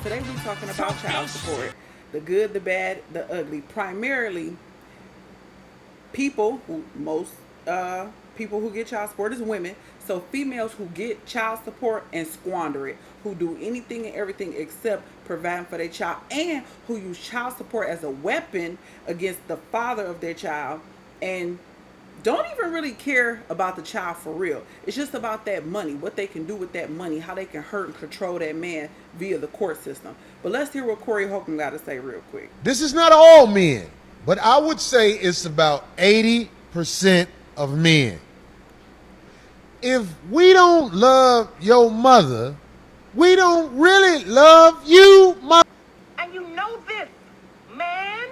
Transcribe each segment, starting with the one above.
Today we're talking about child support, the good, the bad, the ugly. Primarily, most people who get child support is women. So females who get child support and squander it, who do anything and everything except providing for their child, and who use child support as a weapon against the father of their child, and don't even really care about the child for real. It's just about that money, what they can do with that money, how they can hurt and control that man via the court system. But let's hear what Corey Holcomb got to say real quick. This is not all men, but I would say it's about 80% of men. If we don't love your mother, we don't really love you, And you know this, man.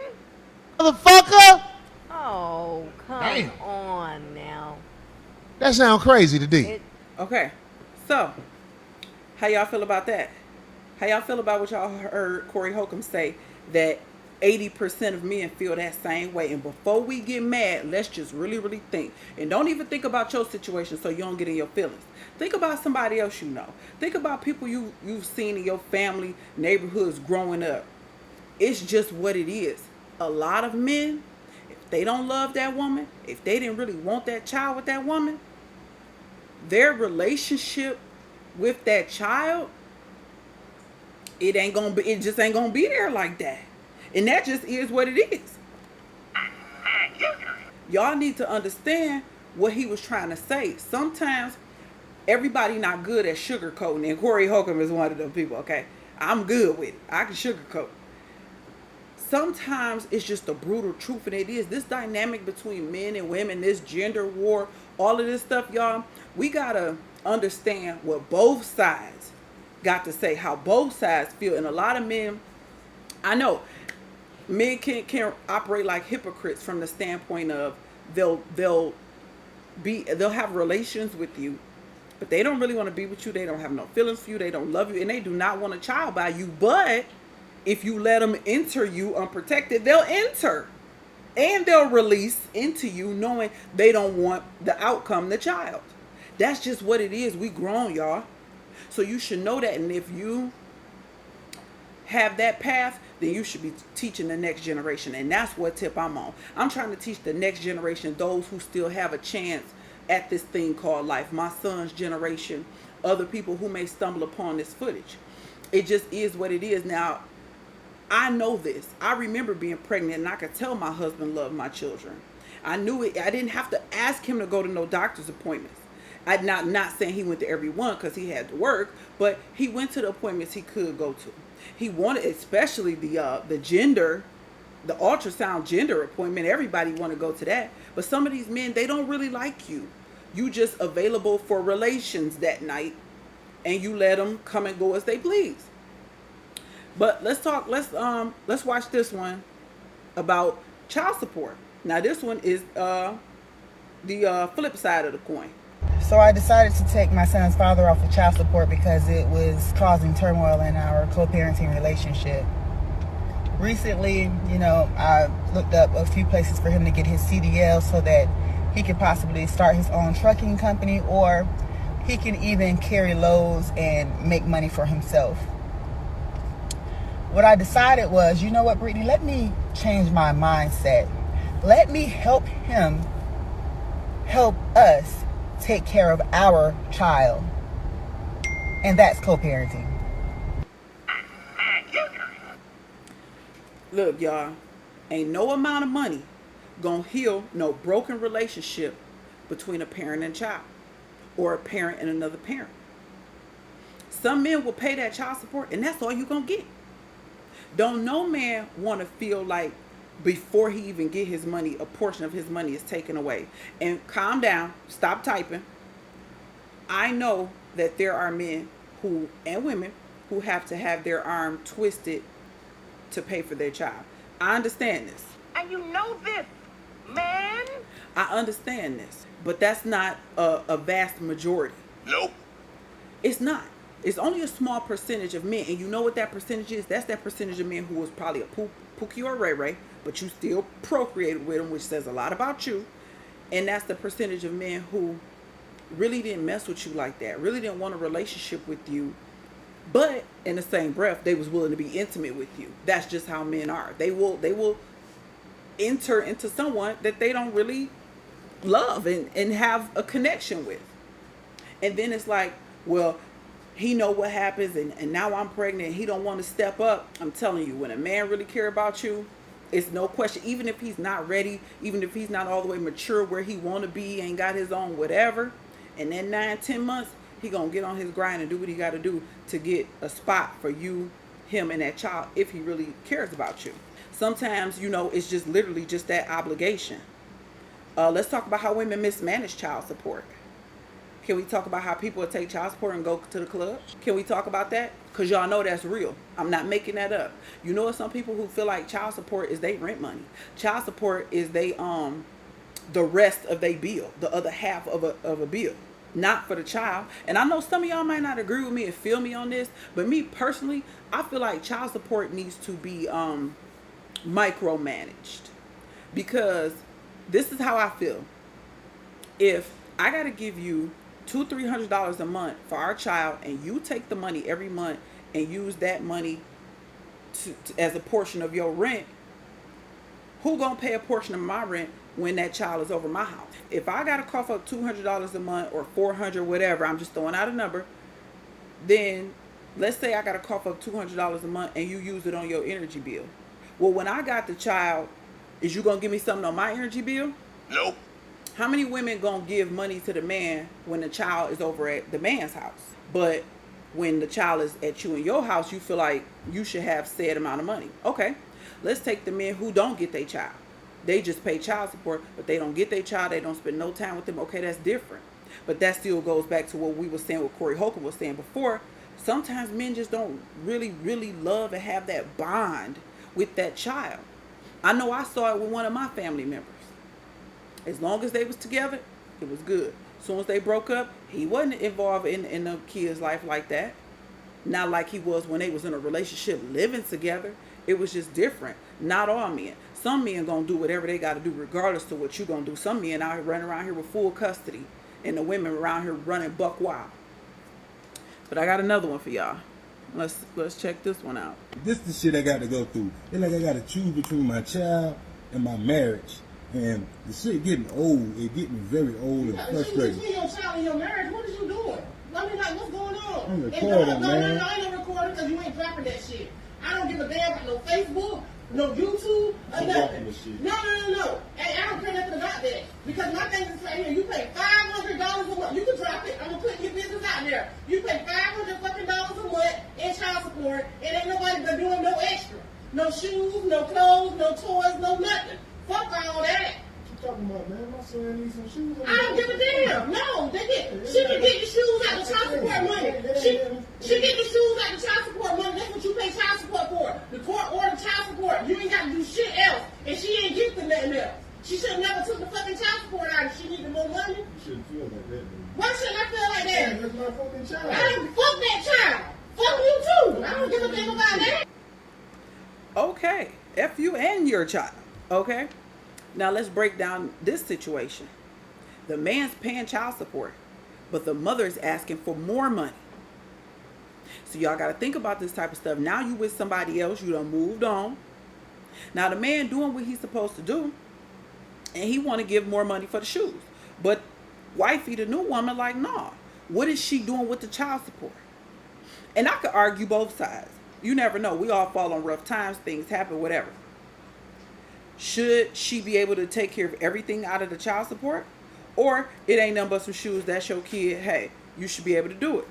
motherfucker. Oh, come on now. That sounds crazy to D. Okay, so how y'all feel about that? How y'all feel about what y'all heard Corey Holcomb say, that 80% of men feel that same way? And before we get mad, let's just really think. And don't even think about your situation so you don't get in your feelings. Think about somebody else you know. Think about people you've seen in your family, neighborhoods growing up. It's just what it is. A lot of men, if they don't love that woman, if they didn't really want that child with that woman, their relationship with that child, it just ain't gonna be there like that. And that just is what it is. Y'all need to understand what he was trying to say. Sometimes everybody not good at sugarcoating, and Corey Holcomb is one of those people, okay? I'm good with it. I can sugarcoat. Sometimes it's just the brutal truth, and it is. This dynamic between men and women, this gender war, all of this stuff, y'all, we gotta understand what both sides got to say, how both sides feel. And a lot of men, I know, men can operate like hypocrites from the standpoint of they'll have relations with you, but they don't really want to be with you. They don't have no feelings for you. They don't love you, and they do not want a child by you. But if you let them enter you unprotected, they'll enter and they'll release into you knowing they don't want the outcome, the child. That's just what it is. We grown, y'all. So you should know that. And if you have that path, then you should be teaching the next generation. And that's what tip I'm on. I'm trying to teach the next generation, those who still have a chance at this thing called life. My son's generation, other people who may stumble upon this footage. It just is what it is. Now, I know this. I remember being pregnant, and I could tell my husband loved my children. I knew it. I didn't have to ask him to go to no doctor's appointments. I'm not saying he went to every one because he had to work, but he went to the appointments he could go to. He wanted, especially the ultrasound gender appointment. Everybody want to go to that. But some of these men, they don't really like you. You just available for relations that night, and you let them come and go as they please. But let's watch this one about child support. Now this one is the flip side of the coin. So I decided to take my son's father off of child support because it was causing turmoil in our co-parenting relationship. Recently, I looked up a few places for him to get his CDL so that he could possibly start his own trucking company, or he can even carry loads and make money for himself. What I decided was, you know what, Brittany, let me change my mindset. Let me help him help us take care of our child. And that's co-parenting. Look, y'all, ain't no amount of money gonna heal no broken relationship between a parent and child, or a parent and another parent. Some men will pay that child support, and that's all you gonna get. Don't no man want to feel like before he even get his money, a portion of his money is taken away. And calm down, stop typing. I know that there are men and women who have to have their arm twisted to pay for their child. I understand this. And you know this, man. I understand this. But that's not a vast majority. Nope. It's not. It's only a small percentage of men. And you know what that percentage is? That's that percentage of men who was probably a Pookie or Ray Ray, but you still procreated with them, which says a lot about you. And that's the percentage of men who really didn't mess with you like that, really didn't want a relationship with you But in the same breath, they was willing to be intimate with you. That's just how men are. They will enter into someone that they don't really love and have a connection with. And then it's like, well, he know what happens, and now I'm pregnant and he don't want to step up. I'm telling you, when a man really care about you, it's no question. Even if he's not ready, even if he's not all the way mature where he want to be, ain't got his own whatever, and then 9-10 months, he gonna get on his grind and do what he got to do to get a spot for you, him, and that child, if he really cares about you. Sometimes, it's just literally just that obligation. Let's talk about how women mismanage child support. Can we talk about how people take child support and go to the club? Can we talk about that? Because y'all know that's real. I'm not making that up. You know, some people who feel like child support is they rent money. Child support is they the rest of their bill, the other half of a bill, not for the child. And I know some of y'all might not agree with me and feel me on this, but me personally, I feel like child support needs to be micromanaged, because this is how I feel. If I got to give you $200-300 a month for our child, and you take the money every month and use that money as a portion of your rent, who gonna pay a portion of my rent when that child is over my house? If I gotta cough up $200 a month or $400, whatever, I'm just throwing out a number, then let's say I gotta cough up $200 a month and you use it on your energy bill. Well, when I got the child, is you gonna give me something on my energy bill? Nope. How many women gonna give money to the man when the child is over at the man's house? But when the child is at you in your house, you feel like you should have said amount of money. Okay, let's take the men who don't get their child. They just pay child support, but they don't get their child. They don't spend no time with them. Okay, that's different. But that still goes back to what we were saying, what Corey Holcomb was saying before. Sometimes men just don't really, really love and have that bond with that child. I know I saw it with one of my family members. As long as they was together, it was good. As soon as they broke up, he wasn't involved in the kid's life like that. Not like he was when they was in a relationship living together. It was just different. Not all men. Some men gonna do whatever they gotta do regardless to what you gonna do. Some men out here running around here with full custody, and the women around here running buck wild. But I got another one for y'all. Let's check this one out. This is the shit I got to go through. It's like I got to choose between my child and my marriage. And the shit getting old. It's getting very old and frustrating. Between your child and your marriage, what is you doing? I mean, like, what's going on? I'm recording, man. No, I ain't no recording because you ain't dropping that shit. I don't give a damn about no Facebook, no YouTube, or nothing. No. Hey, I don't care nothing about that. Because my thing is right here, you pay $500 a month. You can drop it. I'm going to put your business out there. You pay $500 fucking dollars a month in child support, and ain't nobody been doing no extra. No shoes, no clothes, no toys, no nothing. Fuck all that. Talking about, man, my son needs some shoes. I don't give a damn. No, she can get the shoes out the child support money. She get the shoes out the child support money. That's what you pay child support for. The court ordered child support. You ain't got to do shit else. And she ain't gifted nothing else. She should have never took the fucking child support out if she needed more money. You shouldn't feel like that, man. Why shouldn't I feel like that? That's my fucking child. I don't fuck that child. Fuck you too. I don't give a damn about that. Okay, F you and your child. Okay. Now let's break down this situation. The man's paying child support, but the mother is asking for more money. So y'all got to think about this type of stuff. Now you with somebody else, you done moved on. Now the man doing what he's supposed to do, and he want to give more money for the shoes. But wifey, the new woman, like, nah. What is she doing with the child support? And I could argue both sides. You never know. We all fall on rough times. Things happen, whatever. Should she be able to take care of everything out of the child support? Or it ain't nothing but some shoes, that's your kid. Hey, you should be able to do it.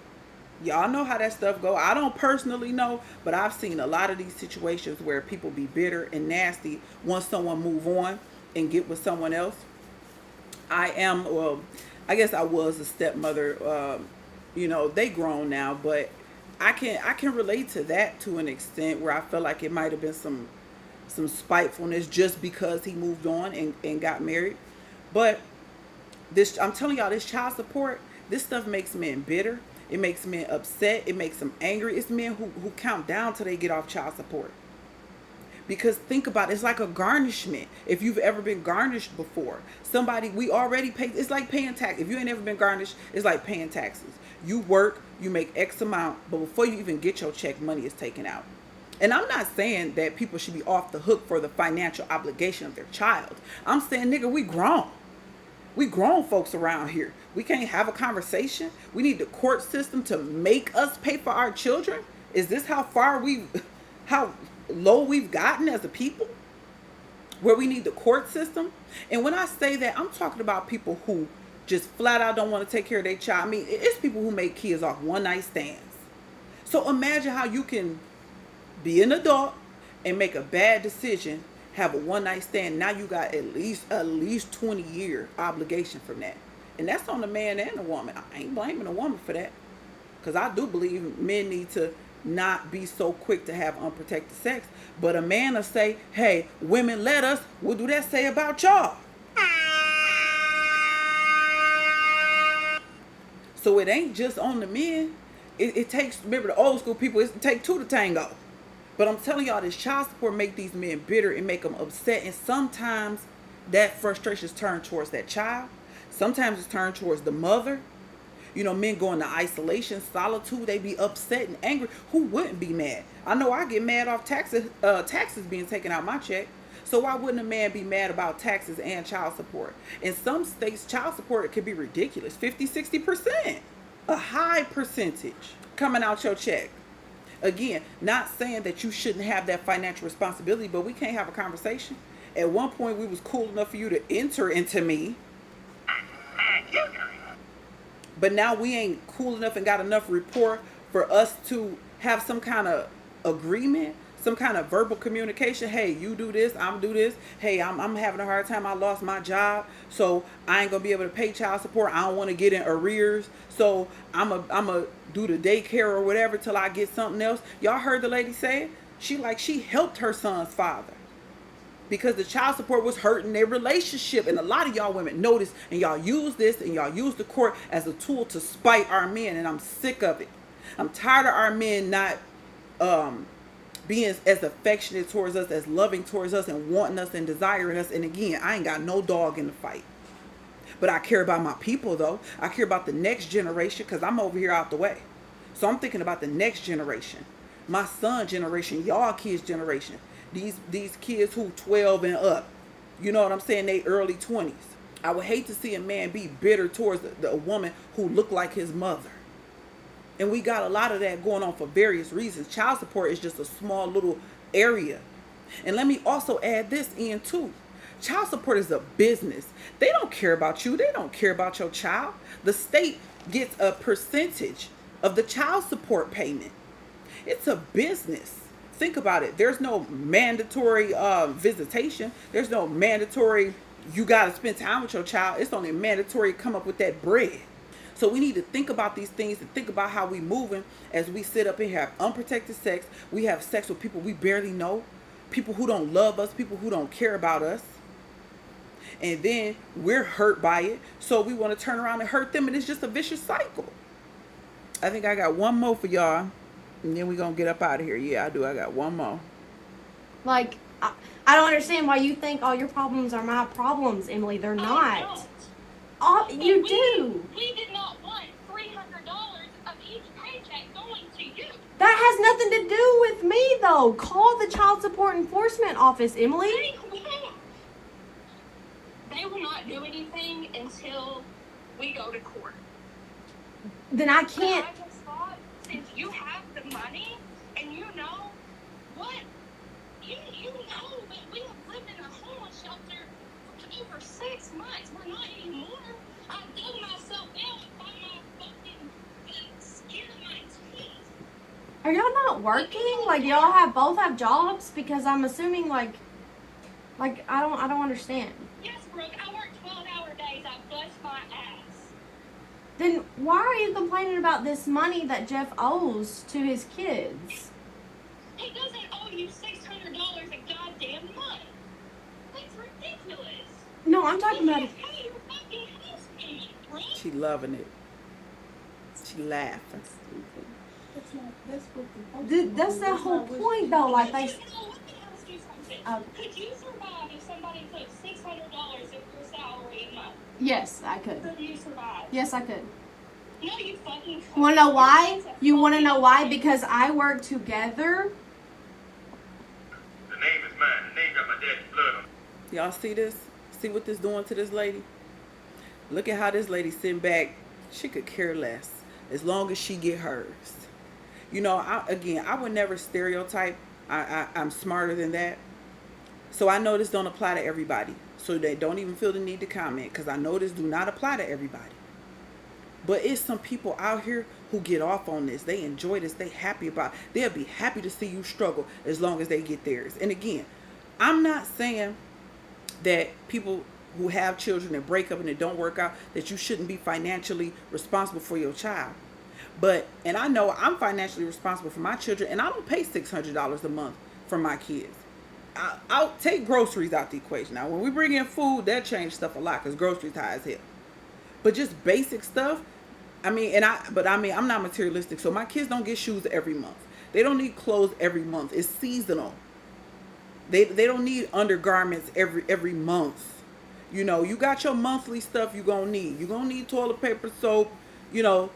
Y'all know how that stuff go. I don't personally know, but I've seen a lot of these situations where people be bitter and nasty once someone move on and get with someone else. I guess I was a stepmother. They grown now, but I can relate to that to an extent where I feel like it might have been some spitefulness just because he moved on and got married. But I'm telling y'all, this child support, this stuff makes men bitter. It makes men upset. It makes them angry. It's men who count down till they get off child support. Because think about it, it's like a garnishment. If you've ever been garnished before, we already pay. It's like paying tax. If you ain't ever been garnished, it's like paying taxes. You work, you make X amount, but before you even get your check, money is taken out. And I'm not saying that people should be off the hook for the financial obligation of their child. I'm saying, nigga, we grown. We grown folks around here. We can't have a conversation. We need the court system to make us pay for our children. Is this how low we've gotten as a people? Where we need the court system? And when I say that, I'm talking about people who just flat out don't want to take care of their child. I mean, it's people who make kids off one night stands. So imagine how you can be an adult and make a bad decision, have a one night stand. Now you got at least 20-year obligation from that. And that's on the man and the woman. I ain't blaming the woman for that. Because I do believe men need to not be so quick to have unprotected sex. But a man will say, hey, women let us. What do that say about y'all? So it ain't just on the men. It takes, remember the old school people, it takes two to tango. But I'm telling y'all, this child support make these men bitter and make them upset. And sometimes that frustration is turned towards that child. Sometimes it's turned towards the mother. You know, men go into isolation, solitude. They be upset and angry. Who wouldn't be mad? I know I get mad off taxes being taken out my check. So why wouldn't a man be mad about taxes and child support? In some states, child support could be ridiculous. 50, 60%. A high percentage coming out your check. Again, not saying that you shouldn't have that financial responsibility, but we can't have a conversation. At one point, we was cool enough for you to enter into me. But now we ain't cool enough and got enough rapport for us to have some kind of agreement, some kind of verbal communication. Hey, you do this, I'm do this. Hey, I'm having a hard time. I lost my job, so I ain't gonna be able to pay child support. I don't want to get in arrears, so I'm a do the daycare or whatever till I get something else. Y'all heard the lady say it? She helped her son's father because the child support was hurting their relationship. And a lot of y'all women know this, and y'all use this and y'all use the court as a tool to spite our men, and I'm sick of it. I'm tired of our men not being as affectionate towards us, as loving towards us, and wanting us and desiring us. And again, I ain't got no dog in the fight. But I care about my people, though. I care about the next generation because I'm over here out the way. So I'm thinking about the next generation. My son generation, y'all kids generation. These kids who 12 and up. You know what I'm saying? They early 20s. I would hate to see a man be bitter towards a woman who looked like his mother. And we got a lot of that going on for various reasons. Child support is just a small little area. And let me also add this in too. Child support is a business. They don't care about you. They don't care about your child. The state gets a percentage of the child support payment. It's a business. Think about it. There's no mandatory visitation. There's no mandatory you got to spend time with your child. It's only mandatory come up with that bread. So we need to think about these things and think about how we moving as we sit up and have unprotected sex. We have sex with people we barely know, people who don't love us, people who don't care about us. And then we're hurt by it. So we want to turn around and hurt them. And it's just a vicious cycle. I think I got one more for y'all. And then we're going to get up out of here. Yeah, I do. I got one more. Like, I don't understand why you think all your problems are my problems, Emily. They're not. You do. We did not want $300 of each paycheck going to you. That has nothing to do with me, though. Call the Child Support Enforcement Office, Emily. They will not do anything until we go to court. Then I can't. But I just thought, since you have the money and you know what, you know that we have lived in a homeless shelter for over 6 months. We're not anymore. I dug myself out by my fucking skin of my teeth. Are y'all not working? Like, y'all both have jobs? Because I'm assuming, like I don't understand. Yes, Brooke, I work 12-hour days. I bust my ass. Then why are you complaining about this money that Jeff owes to his kids? He doesn't owe you $600 a goddamn month. That's ridiculous. No, I'm talking about it. Pay your fucking house payment, Brooke. She loving it. She laughing. That's the whole point, though. Like, You know what the hell is Could you survive if somebody took $600 of your salary a month? Yes, I could. Could you survive? Yes, I could. No, you fucking couldn't. Want to know why? It's a You want to fucking know why? thing. Because I work together. The name is mine. The name got my daddy's blood on it. Y'all see this? See what this doing to this lady? Look at how this lady sitting back. She could care less as long as she get hers. You know, I would never stereotype. I'm smarter than that. So I know this don't apply to everybody. So they don't even feel the need to comment, because I know this do not apply to everybody. But it's some people out here who get off on this. They enjoy this. They happy about it. They'll be happy to see you struggle as long as they get theirs. And again, I'm not saying that people who have children and break up and it don't work out, that you shouldn't be financially responsible for your child. But, and I know I'm financially responsible for my children, and I don't pay $600 a month for my kids. I'll take groceries out the equation. Now, when we bring in food, that changes stuff a lot, because groceries high as hell. But just basic stuff, I'm not materialistic. So my kids don't get shoes every month. They don't need clothes every month. It's seasonal. They don't need undergarments every month. You know, you got your monthly stuff you're going to need. You're going to need toilet paper, soap, you know.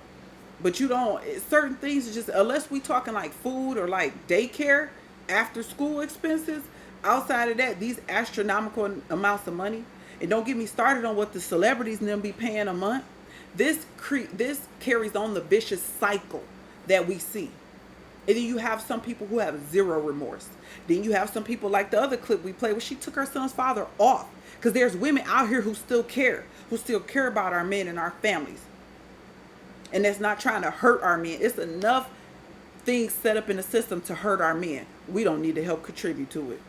But you don't, certain things are just, unless we talking like food or like daycare, after school expenses, outside of that, these astronomical amounts of money. And don't get me started on what the celebrities and them be paying a month. This carries on the vicious cycle that we see. And then you have some people who have zero remorse. Then you have some people like the other clip we played where she took her son's father off. Because there's women out here who still care about our men and our families. And that's not trying to hurt our men. It's enough things set up in the system to hurt our men. We don't need to help contribute to it.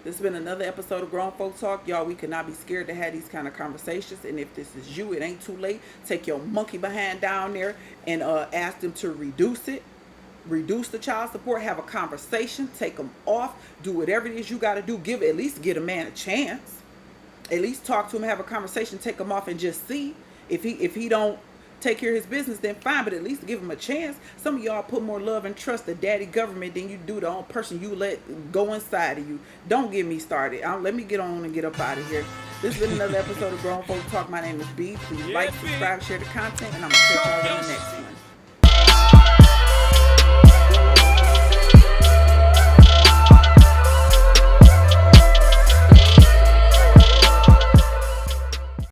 This has been another episode of Grown Folk Talk. Y'all, we cannot be scared to have these kind of conversations. And if this is you, it ain't too late. Take your monkey behind down there and ask them to reduce it. Reduce the child support. Have a conversation. Take them off. Do whatever it is you got to do. At least give a man a chance. At least talk to him, have a conversation, take him off and just see. If he don't take care of his business, then fine, but at least give him a chance. Some of y'all put more love and trust in daddy government than you do the own person you let go inside of you. Don't get me started. Let me get on and get up out of here. This has been another episode of Grown Folk Talk. My name is B. Please like, subscribe, share the content, and I'm going to catch y'all in the next one.